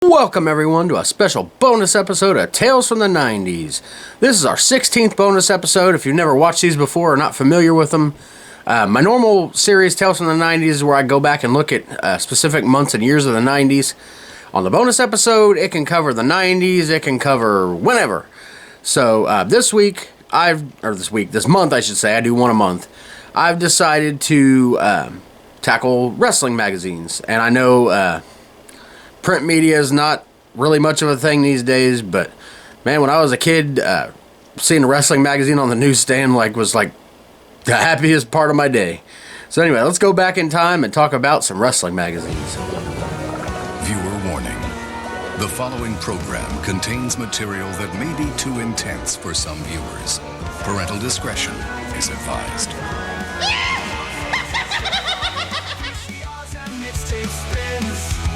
Welcome everyone to a special bonus episode of Tales from the 90s. This is our 16th bonus episode. If you've never watched these before or not familiar with them, my normal series, Tales from the 90s, is where I go back and look at specific months and years of the 90s. On the bonus episode, it can cover the 90s, it can cover whenever. So this month I should say, I do one a month. I've decided to tackle wrestling magazines. And I know print media is not really much of a thing these days, but man, when I was a kid, seeing a wrestling magazine on the newsstand was the happiest part of my day. So anyway, let's go back in time and talk about some wrestling magazines. Viewer warning. The following program contains material that may be too intense for some viewers. Parental discretion is advised.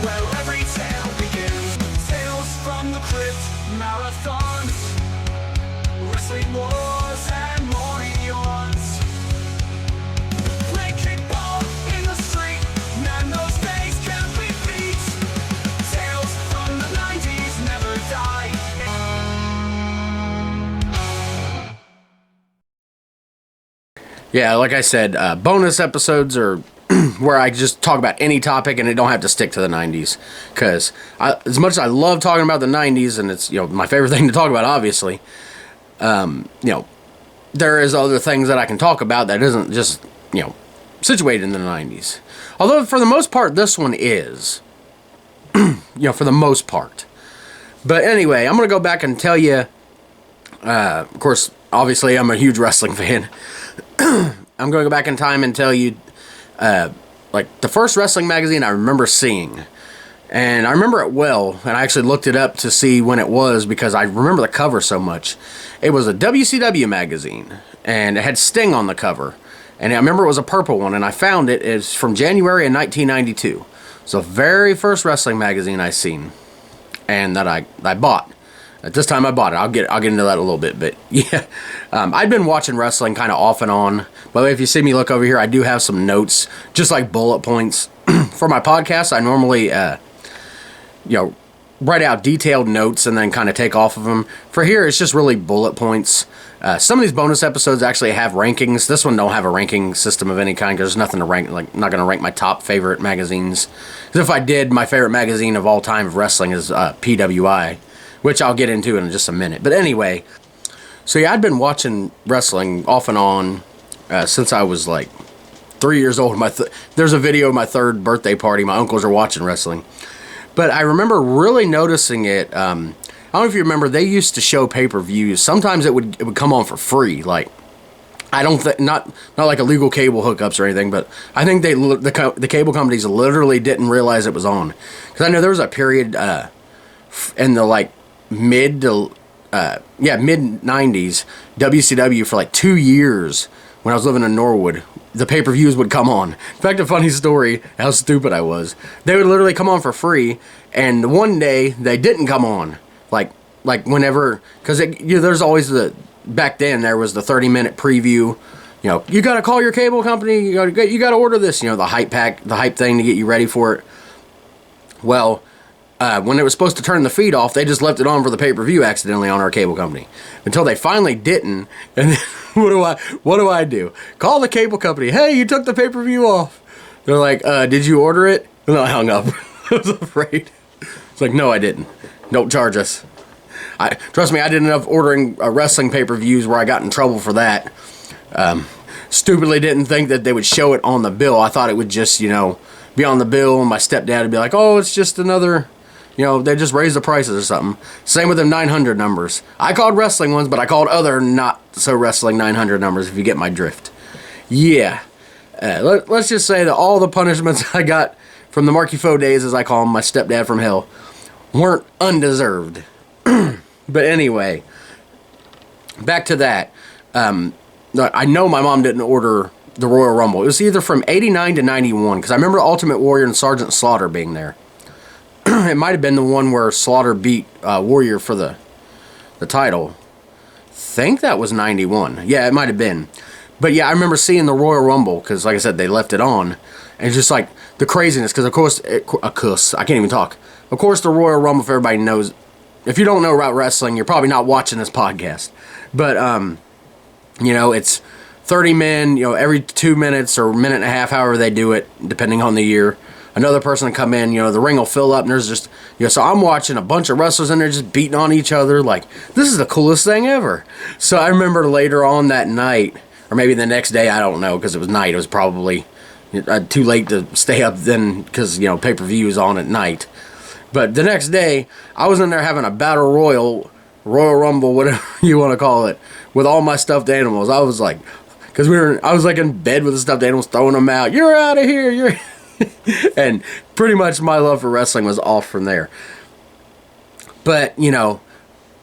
Where every tale begins. Tales from the crypt, marathons, wrestling wars and morning yawns. Play kickball in the street, man, those days can't be beat. Tales from the 90s never die. Yeah, like I said, bonus episodes are where I just talk about any topic and it don't have to stick to the 90s. Because as much as I love talking about the 90s, and it's my favorite thing to talk about, obviously, there is other things that I can talk about that isn't just, situated in the 90s. Although, for the most part, this one is. For the most part. But anyway, I'm going to go back and tell you, of course, obviously, I'm a huge wrestling fan. I'm going to go back in time and tell you the first wrestling magazine I remember seeing. And I remember it well, and I actually looked it up to see when it was because I remember the cover so much. It was a WCW magazine, and it had Sting on the cover. And I remember it was a purple one, and I found it. It's from January of 1992. So the very first wrestling magazine I seen, and that I bought. At this time I bought it. I'll get into that a little bit, but yeah. I'd been watching wrestling kind of off and on. By the way, if you see me look over here, I do have some notes, just like bullet points. For my podcast, I normally, write out detailed notes and then kind of take off of them. For here, it's just really bullet points. Some of these bonus episodes actually have rankings. This one don't have a ranking system of any kind because there's nothing to rank. I'm not going to rank my top favorite magazines. Because if I did, my favorite magazine of all time of wrestling is PWI. Which I'll get into in just a minute. But anyway, so yeah, I'd been watching wrestling off and on since I was 3 years old. There's a video of my third birthday party. My uncles are watching wrestling. But I remember really noticing it. I don't know if you remember, they used to show pay-per-views. Sometimes it would come on for free. I don't think, not like illegal cable hookups or anything, but I think the cable companies literally didn't realize it was on. Because I know there was a period in the mid 90s, WCW for 2 years when I was living in Norwood, the pay-per-views would come on. In fact, a funny story, how stupid I was. They would literally come on for free, and one day they didn't come on. Whenever, because there's always back then there was the 30-minute preview. You got to call your cable company, you got to order this, the hype pack, the hype thing to get you ready for it. Well, when it was supposed to turn the feed off, they just left it on for the pay-per-view accidentally on our cable company. Until they finally didn't. And then what do I do? Call the cable company. Hey, you took the pay-per-view off. They're like, did you order it? And I hung up. I was afraid. It's like, no, I didn't. Don't charge us. Trust me, I did enough ordering wrestling pay-per-views where I got in trouble for that. Stupidly didn't think that they would show it on the bill. I thought it would just, be on the bill, and my stepdad would be like, oh, it's just another... they just raised the prices or something. Same with them 900 numbers. I called wrestling ones, but I called other not-so-wrestling 900 numbers, if you get my drift. Yeah. Let's just say that all the punishments I got from the Marky Fo days, as I call him, my stepdad from hell, weren't undeserved. But anyway, back to that. I know my mom didn't order the Royal Rumble. It was either from 89 to 91, because I remember Ultimate Warrior and Sergeant Slaughter being there. It might have been the one where Slaughter beat Warrior for the title. I think that was 91. Yeah, it might have been. But yeah, I remember seeing the Royal Rumble, because like I said, they left it on. And it's just the craziness, because of course, I can't even talk. of course, the Royal Rumble, if everybody knows, if you don't know about wrestling, you're probably not watching this podcast. But, it's 30 men, every 2 minutes or minute and a half, however they do it, depending on the year. Another person will come in, the ring will fill up, and there's just, so I'm watching a bunch of wrestlers in there just beating on each other. Like, this is the coolest thing ever. So I remember later on that night, or maybe the next day, I don't know, because it was night. It was probably too late to stay up then, because, pay-per-view is on at night. But the next day, I was in there having a battle Royal Rumble, whatever you want to call it, with all my stuffed animals. I was like, because I was like in bed with the stuffed animals, throwing them out. You're out of here, and pretty much my love for wrestling was off from there. But,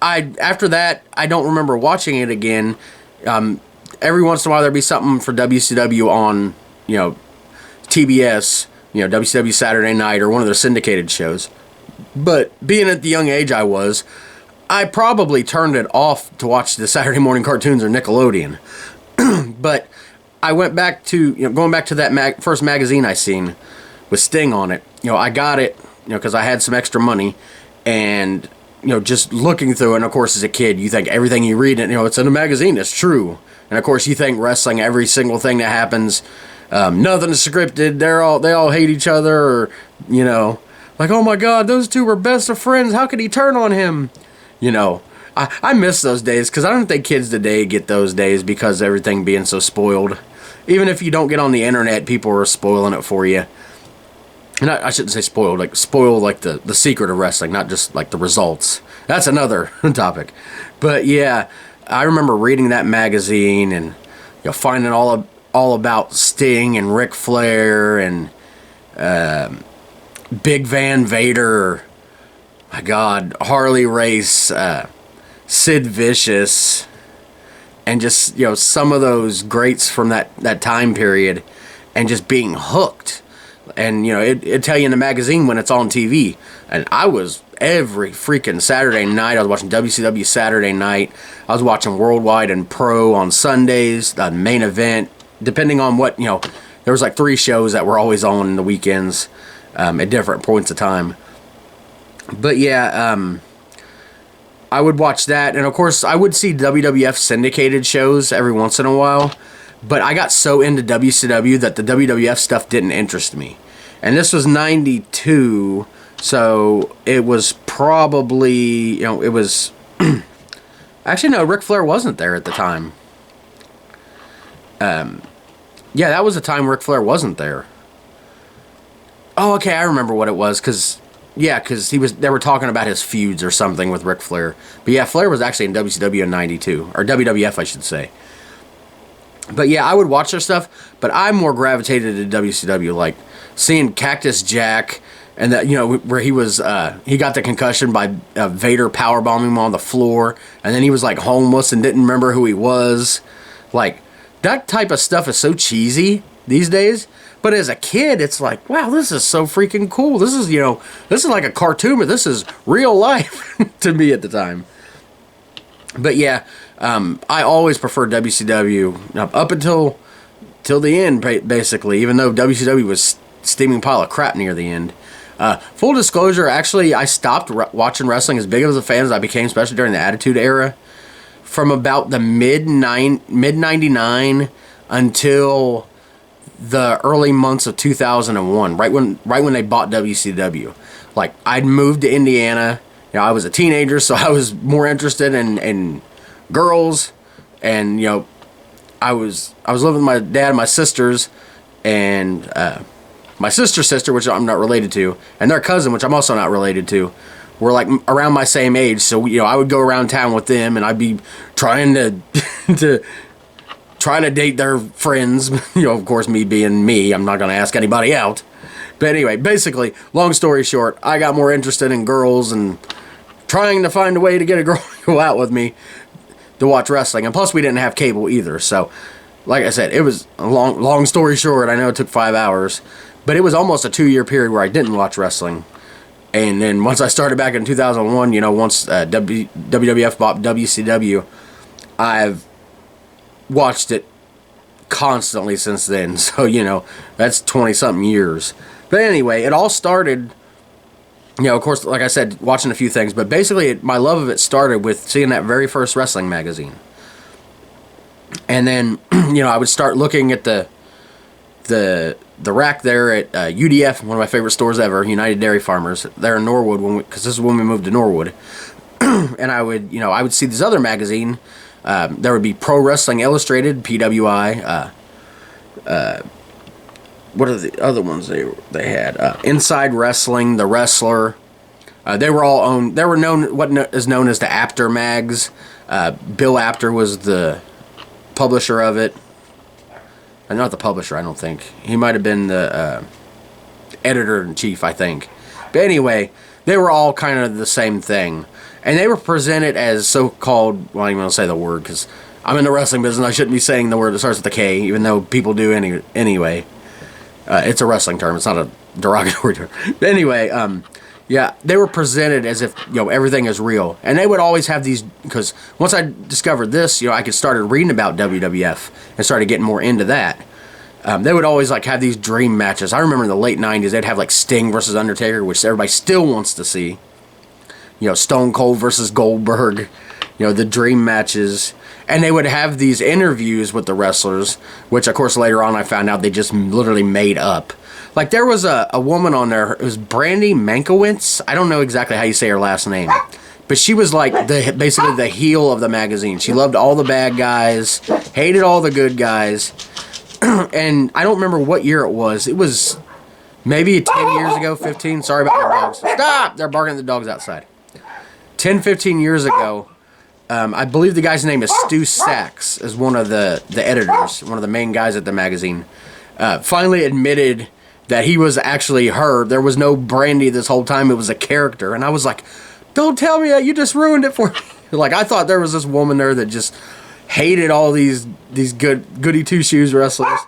after that, I don't remember watching it again. Every once in a while, there'd be something for WCW on, TBS, WCW Saturday Night, or one of their syndicated shows. But being at the young age I was, I probably turned it off to watch the Saturday morning cartoons or Nickelodeon. But I went back to, going back to that first magazine I seen with Sting on it. I got it, because I had some extra money, and, just looking through it, and of course as a kid, you think everything you read, it's in a magazine, it's true. And of course you think wrestling, every single thing that happens, nothing is scripted, they all hate each other, or, like, oh my God, those two were best of friends, how could he turn on him? I miss those days, because I don't think kids today get those days because of everything being so spoiled. Even if you don't get on the internet, people are spoiling it for you. And I shouldn't say spoiled, like spoil like the secret of wrestling, not just like the results. That's another topic. But yeah, I remember reading that magazine and finding all about Sting and Ric Flair and Big Van Vader, my God, Harley Race, Sid Vicious, and just, some of those greats from that time period, and just being hooked. And, it'd tell you in the magazine when it's on TV. And I was every freaking Saturday night, I was watching WCW Saturday night. I was watching Worldwide and Pro on Sundays, the main event, depending on what, there was like 3 shows that were always on the weekends at different points of time. But yeah, I would watch that, and of course I would see WWF syndicated shows every once in a while, but I got so into WCW that the WWF stuff didn't interest me. And this was 92, so it was probably, it was, actually no, Ric Flair wasn't there at the time. Yeah, that was the time Ric Flair wasn't there. Oh, okay, I remember what it was, because they were talking about his feuds or something with Ric Flair. But yeah, Flair was actually in WCW in 92, or WWF, I should say. But yeah, I would watch their stuff, but I more gravitated to WCW, like seeing Cactus Jack, and that, where he was, he got the concussion by Vader powerbombing him on the floor, and then he was like homeless and didn't remember who he was. Like, that type of stuff is so cheesy these days. But as a kid, it's like, wow, this is so freaking cool. This is, this is like a cartoon, but this is real life to me at the time. But yeah, I always preferred WCW up until the end, basically, even though WCW was steaming pile of crap near the end. Full disclosure, actually, I stopped watching wrestling as big of a fan as I became, especially during the Attitude Era, from about the mid-99 until the early months of 2001, right when they bought WCW. Like, I'd moved to Indiana. I was a teenager, so I was more interested in girls, and I was living with my dad and my sisters, and my sister's sister, which I'm not related to, and their cousin, which I'm also not related to, were like around my same age. So I would go around town with them, and I'd be trying to date their friends. Of course, me being me, I'm not going to ask anybody out. But anyway, basically, long story short, I got more interested in girls and trying to find a way to get a girl to go out with me to watch wrestling. And plus, we didn't have cable either. So, like I said, it was a long story short. I know it took 5 hours, but it was almost a 2-year period where I didn't watch wrestling. And then once I started back in 2001, once WWF bought WCW, I've watched it constantly since then. So, that's 20-something years. But anyway, it all started, of course, like I said, watching a few things, but basically my love of it started with seeing that very first wrestling magazine. And then, I would start looking at the rack there at UDF, one of my favorite stores ever, United Dairy Farmers, there in Norwood, because this is when we moved to Norwood. And I would see this other magazine. There would be Pro Wrestling Illustrated, PWI. What are the other ones they had? Inside Wrestling, The Wrestler. They were all owned. They were known what is known as the Apter mags. Bill Apter was the publisher of it. Not the publisher, I don't think. He might have been the editor-in-chief, I think. But anyway, they were all kind of the same thing. And they were presented as so-called, well, I don't even want to say the word, because I'm in the wrestling business, I shouldn't be saying the word that starts with a K, even though people do anyway. It's a wrestling term, it's not a derogatory term. But anyway, they were presented as if, everything is real. And they would always have these, because once I discovered this, I could started reading about WWF and started getting more into that. They would always have these dream matches. I remember in the late 90s, they'd have Sting versus Undertaker, which everybody still wants to see. Stone Cold versus Goldberg, the dream matches. And they would have these interviews with the wrestlers, which, of course, later on I found out they just literally made up. There was a woman on there, it was Brandy Mankiewicz. I don't know exactly how you say her last name. But she was basically the heel of the magazine. She loved all the bad guys, hated all the good guys. And I don't remember what year it was. It was maybe 10 years ago, 15. Sorry about the dogs. Stop! They're barking at the dogs outside. 10, 15 years ago, I believe the guy's name is Stu Sachs, is one of the editors, one of the main guys at the magazine, finally admitted that he was actually her. There was no Brandy this whole time. It was a character. And I was like, don't tell me that. You just ruined it for me. I thought there was this woman there that just hated all these goody two-shoes wrestlers.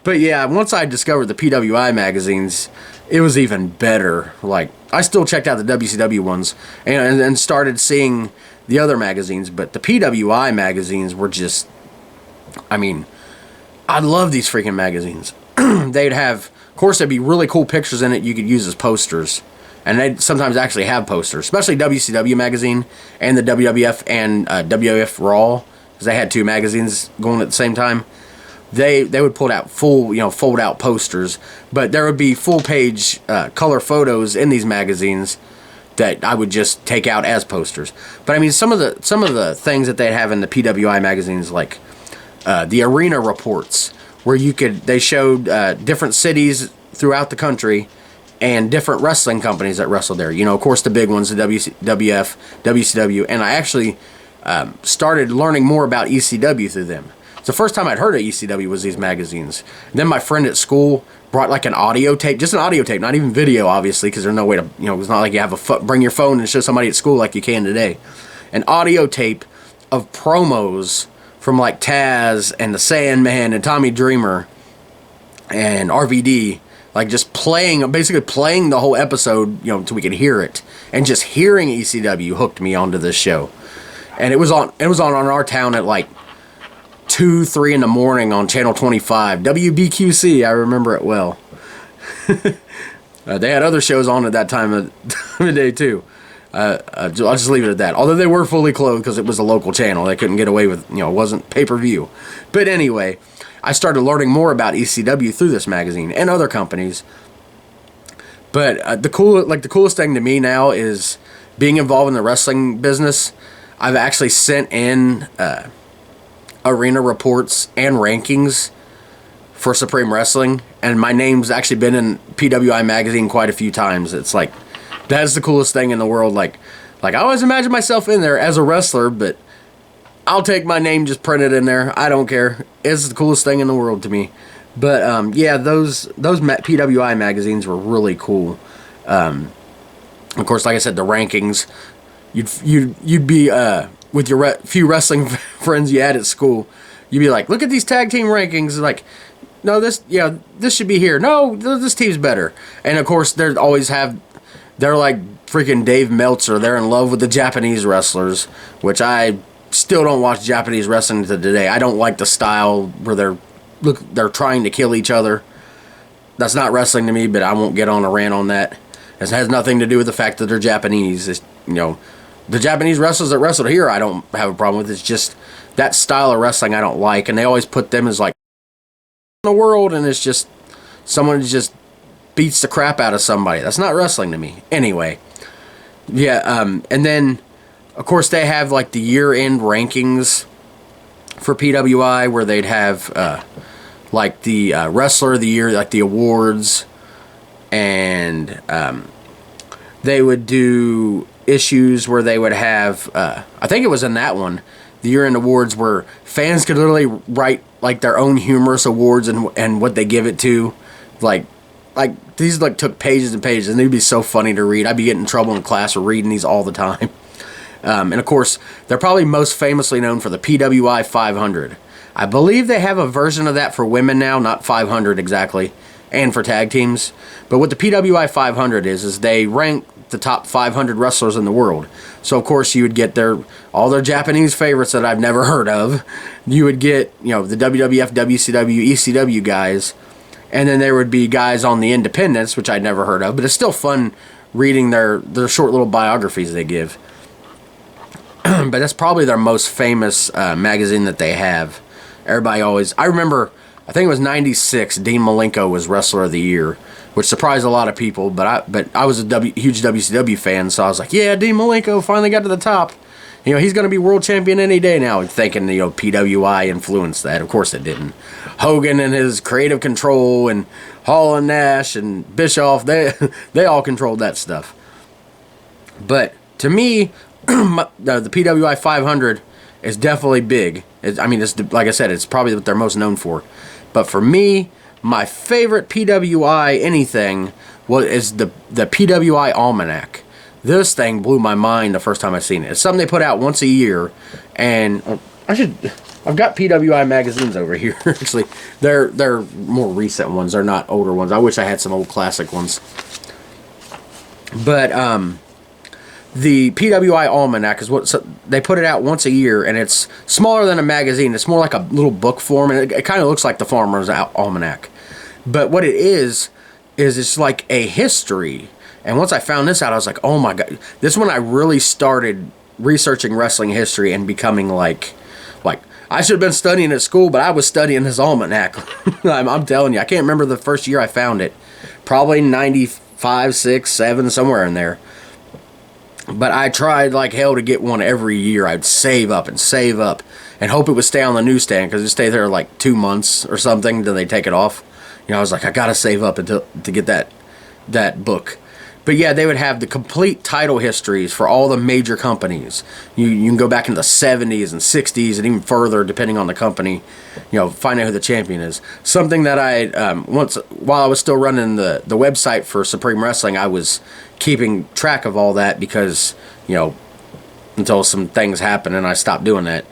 But yeah, once I discovered the PWI magazines, it was even better. I still checked out the WCW ones and started seeing the other magazines, but the PWI magazines were just, I love these freaking magazines. They'd have, of course, there'd be really cool pictures in it you could use as posters, and they'd sometimes actually have posters, especially WCW magazine and the WWF and WWF Raw, because they had two magazines going at the same time. They would put out fold out posters, but there would be full page color photos in these magazines that I would just take out as posters. But some of the things that they'd have in the PWI magazines, like the arena reports, where they showed different cities throughout the country and different wrestling companies that wrestled there. Of course, the big ones, the WWF, WCW, and I actually started learning more about ECW through them. So the first time I'd heard of ECW was these magazines. And then my friend at school brought an audio tape, just an audio tape, not even video, obviously, because there's no way to, it's not like you have bring your phone and show somebody at school like you can today. An audio tape of promos from Taz and the Sandman and Tommy Dreamer and RVD, just basically playing the whole episode, until we could hear it. And just hearing ECW hooked me onto this show. And it was on our town at 2, 3 in the morning on Channel 25. WBQC, I remember it well. They had other shows on at that time of the day, too. I'll just leave it at that. Although they were fully clothed because it was a local channel. They couldn't get away with, it wasn't pay-per-view. But anyway, I started learning more about ECW through this magazine and other companies. But the coolest thing to me now is being involved in the wrestling business. I've actually sent in arena reports and rankings for Supreme Wrestling, and my name's actually been in PWI magazine quite a few times. It's that's the coolest thing in the world. I always imagine myself in there as a wrestler, but I'll take my name just printed in there. I don't care. It's the coolest thing in the world to me. But those PWI magazines were really cool. Of course, like I said, the rankings. You'd be with your few wrestling friends you had at school, you'd be like, look at these tag team rankings. No, this should be here. No, this team's better. And of course, they're like freaking Dave Meltzer. They're in love with the Japanese wrestlers, which I still don't watch Japanese wrestling to today. I don't like the style where they're trying to kill each other. That's not wrestling to me, but I won't get on a rant on that. It has nothing to do with the fact that they're Japanese. It's, the Japanese wrestlers that wrestled here, I don't have a problem with. It's just that style of wrestling I don't like, and they always put them as like in the world, and it's just someone who just beats the crap out of somebody. That's not wrestling to me. Anyway, yeah, and then of course they have like the year-end rankings for PWI where they'd have like the wrestler of the year, like the awards, and they would do issues where they would have I think it was in that one, the year-end awards, where fans could literally write like their own humorous awards and what they give it to, like these like took pages and pages, and they'd be so funny to read. I'd be getting in trouble in class for reading these all the time. And of course, they're probably most famously known for the PWI 500. I believe they have a version of that for women now, not 500 exactly, and for tag teams. But what the PWI 500 is they rank the top 500 wrestlers in the world. So of course you would get all their Japanese favorites that I've never heard of. You would get, the WWF, WCW, ECW guys, and then there would be guys on the independents, which I'd never heard of, but it's still fun reading their short little biographies they give. But that's probably their most famous magazine that they have. Everybody always, I remember, I think it was 96, Dean Malenko was Wrestler of the Year, which surprised a lot of people, but I was a huge WCW fan, so I was like, yeah, Dean Malenko finally got to the top. He's going to be world champion any day now, thinking, PWI influenced that. Of course it didn't. Hogan and his creative control, and Hall and Nash and Bischoff, they all controlled that stuff. But to me, the PWI 500 is definitely big. It's like I said, it's probably what they're most known for. But for me, my favorite PWI anything is the PWI Almanac. This thing blew my mind the first time I seen it. It's something they put out once a year, and I've got PWI magazines over here. Actually, they're more recent ones. They're not older ones. I wish I had some old classic ones. But the PWI Almanac is they put it out once a year, and it's smaller than a magazine. It's more like a little book form, and it kind of looks like the Farmer's Almanac. But what it is it's like a history. And once I found this out, I was like, oh my God. This is when I really started researching wrestling history and becoming like I should have been studying at school, but I was studying this almanac. I'm telling you, I can't remember the first year I found it. Probably 95, 6, 7, somewhere in there. But I tried like hell to get one every year. I'd save up and hope it would stay on the newsstand, because it stayed there like 2 months or something, then they take it off. I was like, I gotta save up to get that book. But yeah, they would have the complete title histories for all the major companies. You can go back into the 70s and 60s and even further, depending on the company, find out who the champion is. Something that I, once, while I was still running the website for Supreme Wrestling, I was keeping track of all that because, until some things happened and I stopped doing that.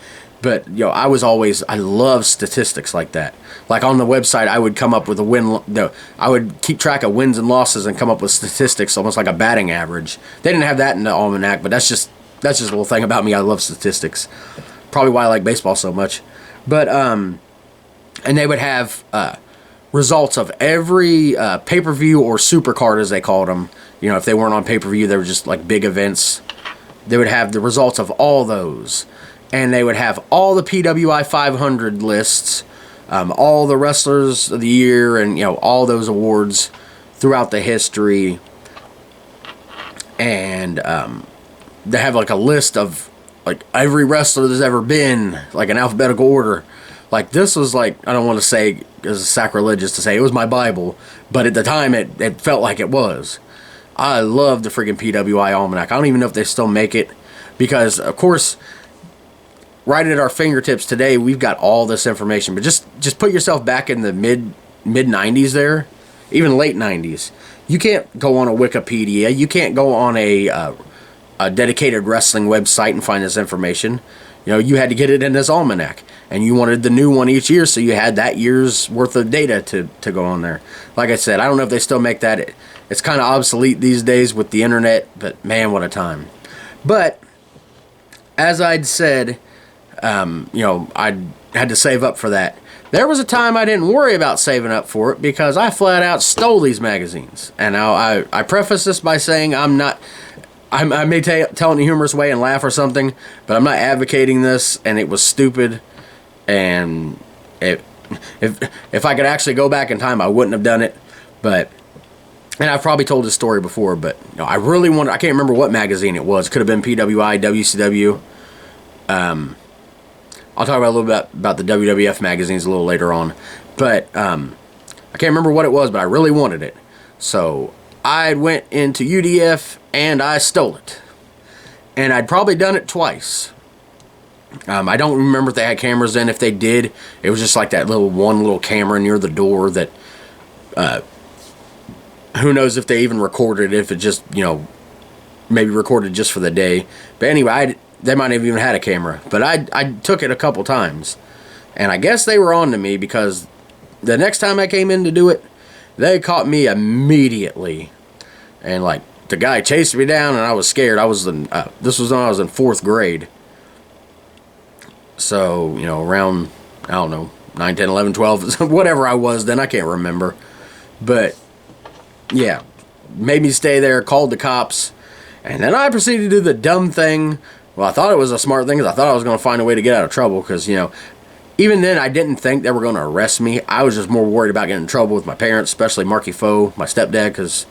But, I love statistics like that. Like on the website, I would come up with I would keep track of wins and losses and come up with statistics, almost like a batting average. They didn't have that in the almanac, but that's just a little thing about me. I love statistics. Probably why I like baseball so much. But, and they would have results of every pay-per-view or supercard, as they called them. If they weren't on pay-per-view, they were just like big events. They would have the results of all those. And they would have all the PWI 500 lists, all the wrestlers of the year, and all those awards throughout the history. And they have like a list of like every wrestler there's ever been, like in alphabetical order. Like this was like, I don't want to say it's sacrilegious to say it was my Bible, but at the time it felt like it was. I love the freaking PWI Almanac. I don't even know if they still make it, because of course, right at our fingertips today, we've got all this information. But just put yourself back in the mid 90s there, even late 90s. You can't go on a Wikipedia. You can't go on a dedicated wrestling website and find this information. You had to get it in this almanac, and you wanted the new one each year, so you had that year's worth of data to go on there. Like I said, I don't know if they still make that. It's kind of obsolete these days with the internet, but man, what a time. But as I'd said, I had to save up for that. there was a time I didn't worry about saving up for it because I flat out stole these magazines. And I preface this by saying I may tell it in a humorous way and laugh or something, but I'm not advocating this, and it was stupid. And if I could actually go back in time, I wouldn't have done it. But, and I've probably told this story before, but I really wanted, I can't remember what magazine it was. Could have been PWI, WCW. I'll talk about a little bit about the WWF magazines a little later on. But I can't remember what it was, but I really wanted it. So I went into UDF and I stole it. And I'd probably done it twice. I don't remember if they had cameras in. If they did, it was just like that one little camera near the door that, who knows if they even recorded it, if it just, maybe recorded just for the day. But anyway, they might have even had a camera. But I took it a couple times. And I guess they were on to me because the next time I came in to do it, they caught me immediately. And like, the guy chased me down and I was scared. This was when I was in 4th grade. So, around, I don't know, 9, 10, 11, 12, whatever I was then, I can't remember. But, yeah, made me stay there, called the cops, and then I proceeded to do the dumb thing. Well, I thought it was a smart thing because I thought I was going to find a way to get out of trouble because, even then I didn't think they were going to arrest me. I was just more worried about getting in trouble with my parents, especially Marky Foe, my stepdad, because,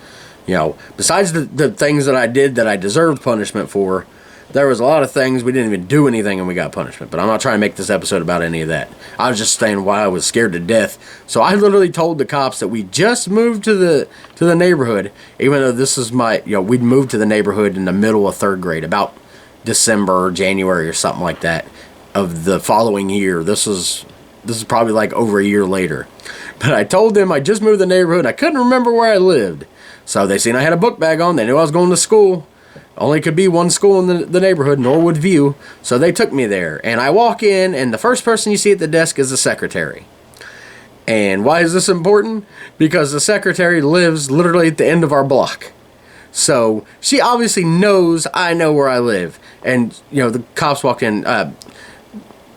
besides the things that I did that I deserved punishment for, there was a lot of things we didn't even do anything and we got punishment. But I'm not trying to make this episode about any of that. I was just saying why I was scared to death. So I literally told the cops that we just moved to the neighborhood, even though this is we'd moved to the neighborhood in the middle of 3rd grade, about December or January or something like that of the following year. This is probably like over a year later. But I told them I just moved to the neighborhood. I couldn't remember where I lived. So they seen I had a book bag on. They knew I was going to school. Only could be one school in the neighborhood, Norwood View. So they took me there. And I walk in, and the first person you see at the desk is the secretary. And why is this important? Because the secretary lives literally at the end of our block. So she obviously knows I know where I live. And, the cops walked in.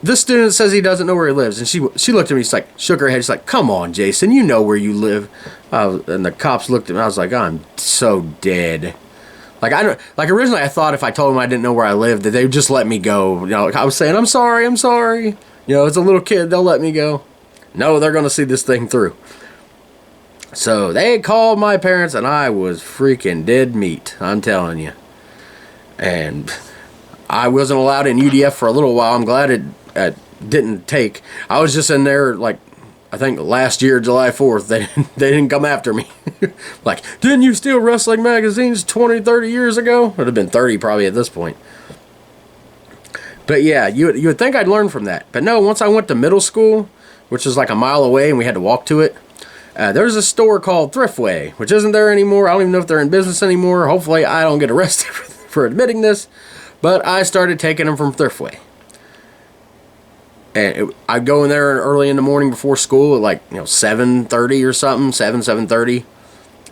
This student says he doesn't know where he lives. And she looked at me, shook her head. She's like, come on, Jason, you know where you live. And the cops looked at me. I was like, I'm so dead. Originally I thought if I told them I didn't know where I lived, that they would just let me go. I was saying, I'm sorry. It's a little kid, they'll let me go. No, they're going to see this thing through. So they called my parents and I was freaking dead meat, I'm telling you. And I wasn't allowed in UDF for a little while. I'm glad it didn't take. I was just in there I think last year, July 4th, they didn't come after me. Didn't you steal wrestling magazines 20, 30 years ago? It would have been 30 probably at this point. But yeah, you would think I'd learn from that. But no, once I went to middle school, which is like a mile away and we had to walk to it, there's a store called Thriftway, which isn't there anymore. I don't even know if they're in business anymore. Hopefully I don't get arrested for admitting this. But I started taking them from Thriftway. And I'd go in there early in the morning before school at 7:30 or something, 7:30.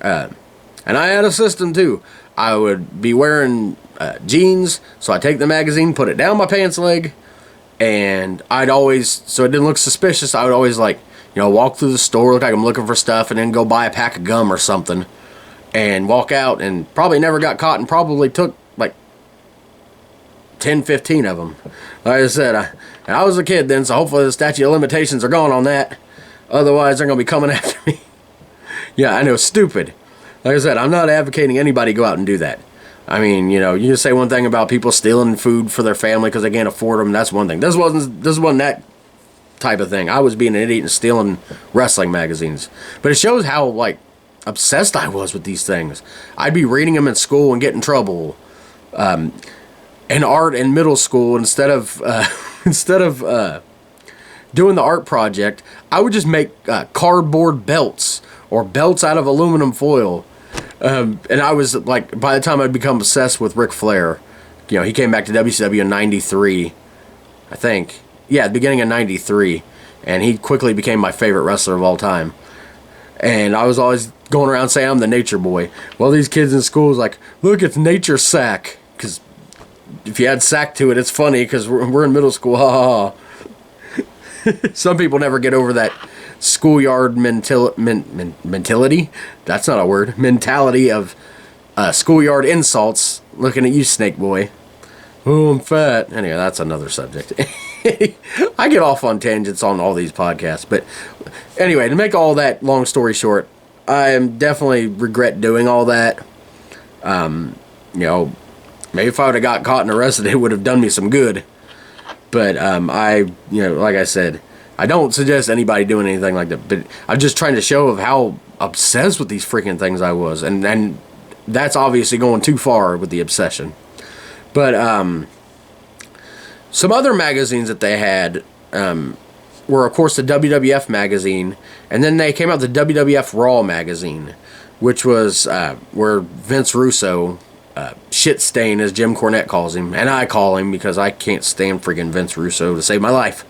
And I had a system too. I would be wearing jeans, so I'd take the magazine, put it down my pants leg, and so it didn't look suspicious, I would always walk through the store, look like I'm looking for stuff, and then go buy a pack of gum or something, and walk out, and probably never got caught, and probably took 10, 15 of them. Like I said, I was a kid then, so hopefully the statute of limitations are gone on that. Otherwise, they're going to be coming after me. Yeah, I know, stupid. Like I said, I'm not advocating anybody go out and do that. I mean, you can say one thing about people stealing food for their family because they can't afford them. That's one thing. This wasn't that type of thing. I was being an idiot and stealing wrestling magazines. But it shows how, obsessed I was with these things. I'd be reading them in school and get in trouble. In art in middle school, instead of doing the art project, I would just make cardboard belts or belts out of aluminum foil. And I was by the time I'd become obsessed with Ric Flair, he came back to WCW in '93, I think. Yeah, the beginning of '93, and he quickly became my favorite wrestler of all time. And I was always going around saying I'm the nature boy. Well, these kids in school was like, look, it's Nature Sack, because if you add sack to it, it's funny because we're in middle school, ha ha ha. Some people never get over that schoolyard mentality. That's not a word. Mentality of schoolyard insults. Looking at you, Snake Boy. Oh, I'm fat. Anyway, that's another subject. I get off on tangents on all these podcasts. But anyway, to make all that long story short, I definitely regret doing all that. Maybe if I would have got caught and arrested, it would have done me some good. But like I said, I don't suggest anybody doing anything like that. But I'm just trying to show of how obsessed with these freaking things I was. And that's obviously going too far with the obsession. But some other magazines that they had were, of course, the WWF magazine. And then they came out with the WWF Raw magazine, which was where Vince Russo, shit stain as Jim Cornette calls him, and I call him because I can't stand freaking Vince Russo to save my life.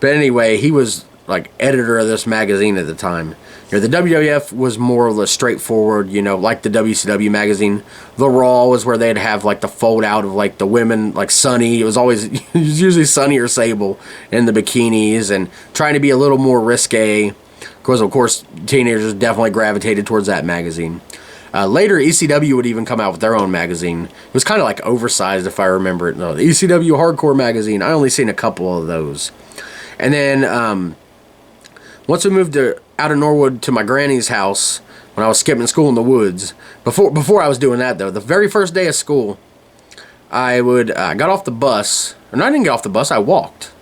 But anyway, he was like editor of this magazine at the time. The WWF was more of a straightforward, like the WCW magazine. The Raw was where they'd have like the fold out of like the women, like Sunny. It was usually Sunny or Sable in the bikinis and trying to be a little more risque. Because of course, teenagers definitely gravitated towards that magazine. Later, ECW would even come out with their own magazine. It was kind of like oversized, if I remember it. No, the ECW Hardcore magazine. I only seen a couple of those. And then once we moved out of Norwood to my granny's house when I was skipping school in the woods. Before I was doing that though, the very first day of school, I got off the bus. No, I didn't get off the bus. I walked.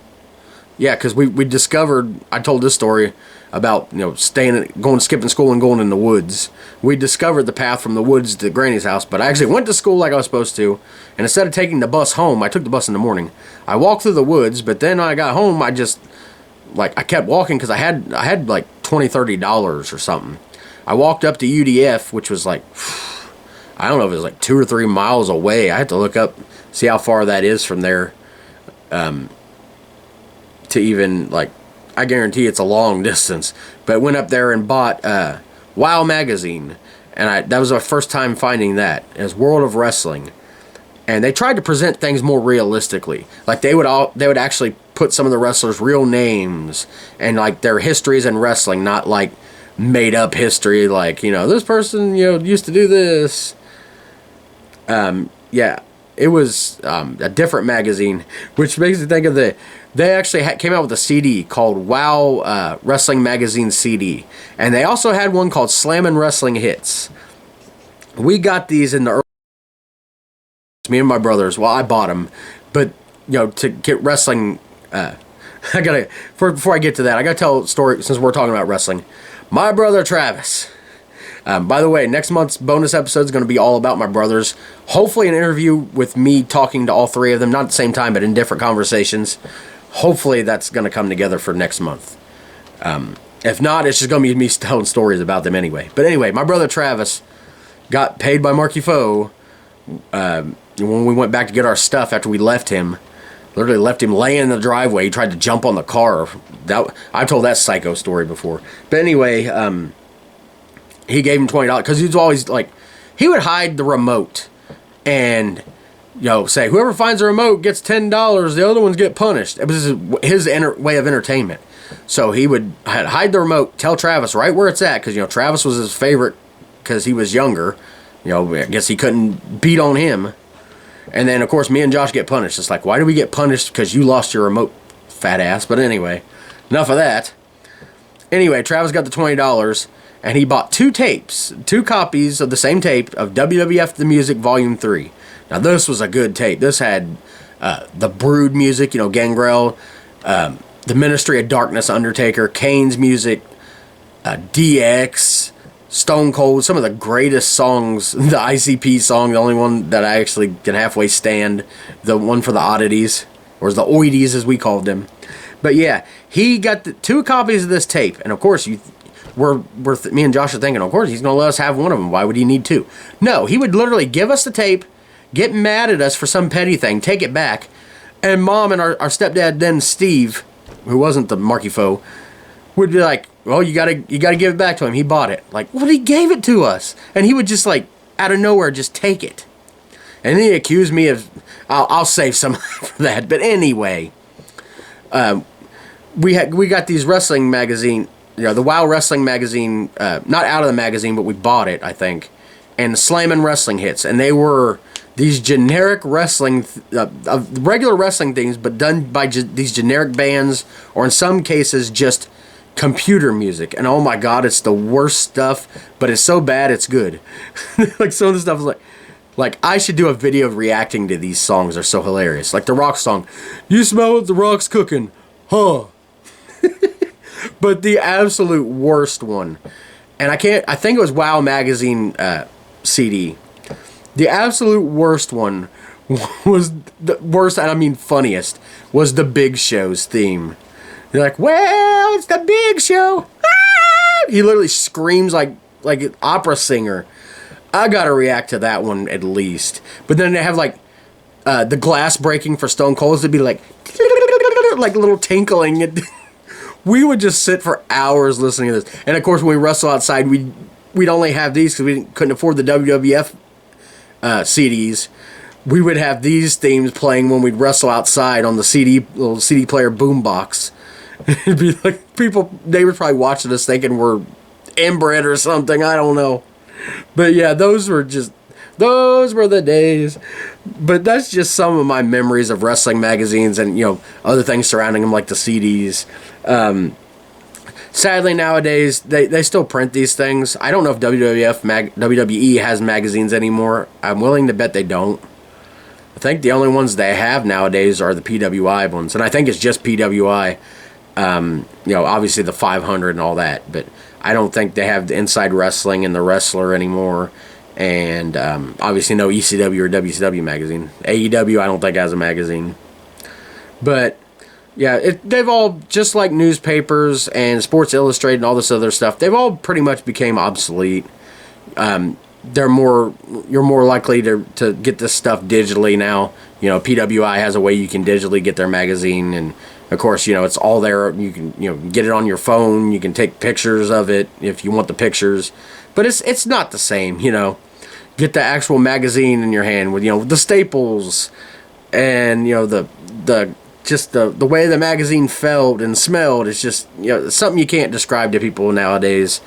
Yeah, because we discovered. I told this story about going skipping school and going in the woods. We discovered the path from the woods to Granny's house, but I actually went to school like I was supposed to, and instead of taking the bus home, I took the bus in the morning. I walked through the woods, but then when I got home, I kept walking because I had like $20-$30 or something. I walked up to UDF, which was like, I don't know if it was like 2 or 3 miles away. I had to look up, see how far that is from there, to even like. I guarantee it's a long distance, but went up there and bought WOW magazine, and that was our first time finding that. It was World of Wrestling, and they tried to present things more realistically. Like they would actually put some of the wrestlers' real names and like their histories in wrestling, not like made up history. Like this person used to do this. Yeah, it was a different magazine, which makes me think of They actually came out with a CD called WOW Wrestling Magazine CD. And they also had one called Slammin' Wrestling Hits. We got these in the early... Me and my brothers. Well, I bought them. But, to get wrestling... Before I get to that, I got to tell a story since we're talking about wrestling. My brother Travis... by the way, next month's bonus episode is going to be all about my brothers. Hopefully an interview with me talking to all three of them. Not at the same time, but in different conversations. Hopefully that's going to come together for next month. If not, it's just going to be me telling stories about them anyway. But anyway, my brother Travis got paid by Marky Foe when we went back to get our stuff after we left him. Literally left him laying in the driveway. He tried to jump on the car. I told that psycho story before. But anyway, he gave him $20 because he was always like, he would hide the remote and say whoever finds the remote gets $10. The other ones get punished. It was his way of entertainment. So he would hide the remote, tell Travis right where it's at because Travis was his favorite because he was younger. I guess he couldn't beat on him. And then of course me and Josh get punished. It's like, why do we get punished? Because you lost your remote, fat ass. But anyway, enough of that. Anyway, Travis got the $20. And he bought 2 copies of the same tape of WWF The Music Volume 3. Now, this was a good tape. This had the Brood music, Gangrel, the Ministry of Darkness, Undertaker, Kane's music, DX, Stone Cold, some of the greatest songs. The ICP song, the only one that I actually can halfway stand, the one for the oddities, or the oidies as we called them. But yeah, he got 2 copies of this tape. And of course, me and Josh are thinking, of course, he's going to let us have one of them. Why would he need 2? No, he would literally give us the tape, get mad at us for some petty thing, take it back, and Mom and our stepdad, then Steve, who wasn't the Marky Foe, would be like, well, you gotta give it back to him. He bought it. Like, well, he gave it to us. And he would just, like, out of nowhere, just take it. And then he accused me of, I'll save some for that. But anyway, we got these wrestling magazine, the WoW wrestling magazine, not out of the magazine, but we bought it, I think, and Slammin' Wrestling Hits, and they were these generic wrestling, regular wrestling things, but done by these generic bands, or in some cases just computer music. And oh my god, it's the worst stuff, but it's so bad it's good. Like some of the stuff is like I should do a video of reacting to these songs. They're so hilarious. Like the Rock song, "You smell what the Rock's cooking, huh?" But the absolute worst one, and I think it was WoW magazine CD. The absolute worst one was the worst, and I mean funniest, was the Big Show's theme. You're like, well, it's the Big Show. Ah! He literally screams like an opera singer. I gotta react to that one at least. But then they have like the glass breaking for Stone Cold to be like little tinkling. We would just sit for hours listening to this. And of course, when we wrestle outside, we'd only have these because we couldn't afford the WWF CDs. We would have these themes playing when we'd wrestle outside on the little CD player boombox. It'd be like they were probably watching us thinking we're inbred or something. I don't know. But yeah, those were the days. But that's just some of my memories of wrestling magazines and other things surrounding them, like the CDs. Sadly, nowadays, they still print these things. I don't know if WWE has magazines anymore. I'm willing to bet they don't. I think the only ones they have nowadays are the PWI ones. And I think it's just PWI. Obviously the 500 and all that. But I don't think they have the Inside Wrestling and the Wrestler anymore. And obviously no ECW or WCW magazine. AEW I don't think has a magazine. But yeah, they've all, just like newspapers and Sports Illustrated and all this other stuff, they've all pretty much became obsolete. You're more likely to get this stuff digitally now. PWI has a way you can digitally get their magazine, and of course, it's all there. You can get it on your phone. You can take pictures of it if you want the pictures, but it's not the same. Get the actual magazine in your hand with the staples and the way the magazine felt and smelled. It's just something you can't describe to people nowadays.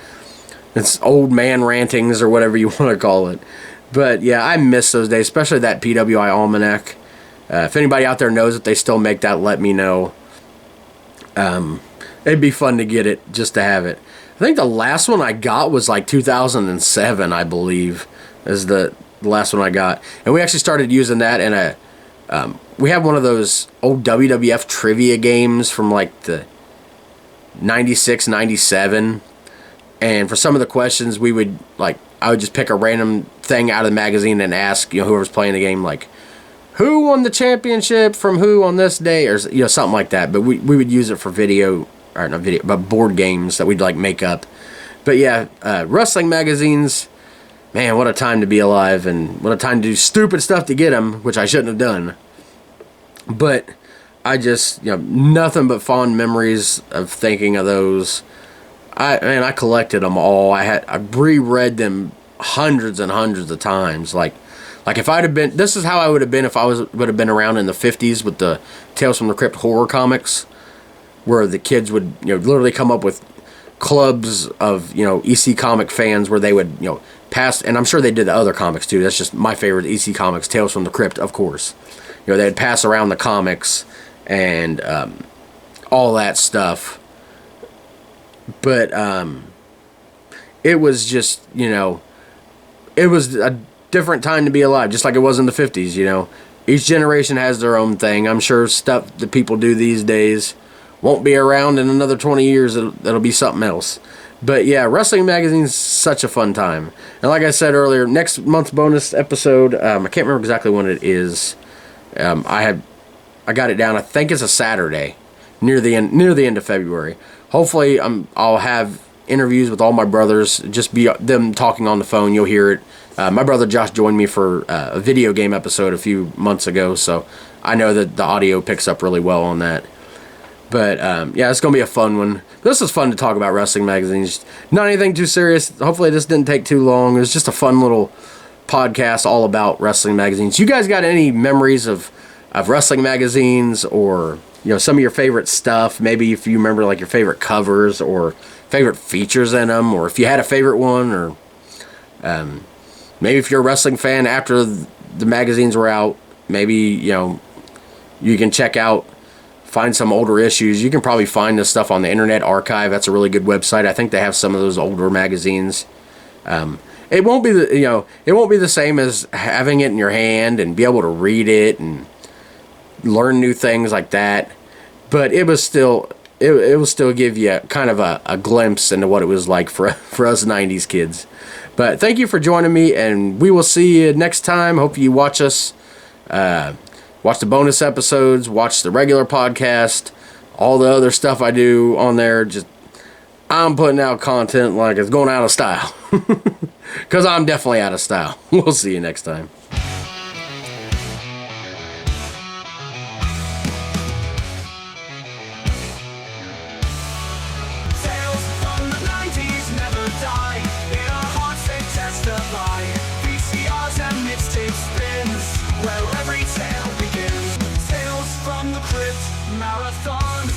It's old man rantings or whatever you want to call it. But yeah, I miss those days, especially that PWI Almanac. If anybody out there knows that they still make that, let me know. It'd be fun to get it, just to have it. I think the last one I got was like 2007, I believe, is the last one I got. And we actually started using that in we have one of those old WWF trivia games from like the 96, 97. And for some of the questions, I would just pick a random thing out of the magazine and ask, whoever's playing the game, like, who won the championship from who on this day, or something like that. But we would use it for but board games that we'd make up. But yeah, wrestling magazines, man, what a time to be alive, and what a time to do stupid stuff to get them, which I shouldn't have done. But I just, nothing but fond memories of thinking of those. I collected them all. I reread them hundreds and hundreds of times. Like if I'd have been, this is how I would have been if I would have been around in the 50s with the Tales from the Crypt horror comics, where the kids would literally come up with clubs of EC comic fans where they would pass, and I'm sure they did the other comics too. That's just my favorite EC comics, Tales from the Crypt, of course. They'd pass around the comics and all that stuff. But it was just, it was a different time to be alive, just like it was in the 50s, Each generation has their own thing. I'm sure stuff that people do these days won't be around in another 20 years. It'll be something else. But yeah, wrestling magazine's such a fun time. And like I said earlier, next month's bonus episode, I can't remember exactly when it is. I got it down. I think it's a Saturday, near the end of February. Hopefully, I'll have interviews with all my brothers. Just be them talking on the phone. You'll hear it. My brother Josh joined me for a video game episode a few months ago, so I know that the audio picks up really well on that. But yeah, it's gonna be a fun one. This is fun to talk about wrestling magazines. Not anything too serious. Hopefully, this didn't take too long. It was just a fun little podcast all about wrestling magazines. You guys got any memories of wrestling magazines or some of your favorite stuff. Maybe if you remember like your favorite covers or favorite features in them, or if you had a favorite one, or maybe if you're a wrestling fan after the magazines were out, maybe you can find some older issues. You can probably find this stuff on the Internet Archive. That's a really good website. I think they have some of those older magazines. It won't be the same as having it in your hand and be able to read it and learn new things like that. But it was still it will still give you kind of a glimpse into what it was like for us 90s kids. But thank you for joining me, and we will see you next time. Hope you watch us. Watch the bonus episodes, watch the regular podcast, all the other stuff I do on there. I'm putting out content like it's going out of style. Because I'm definitely out of style. We'll see you next time. Tales from the 90s never die. In our hearts they testify. VCRs and mixtape spins, where every tale begins. Tales from the crypt, marathon.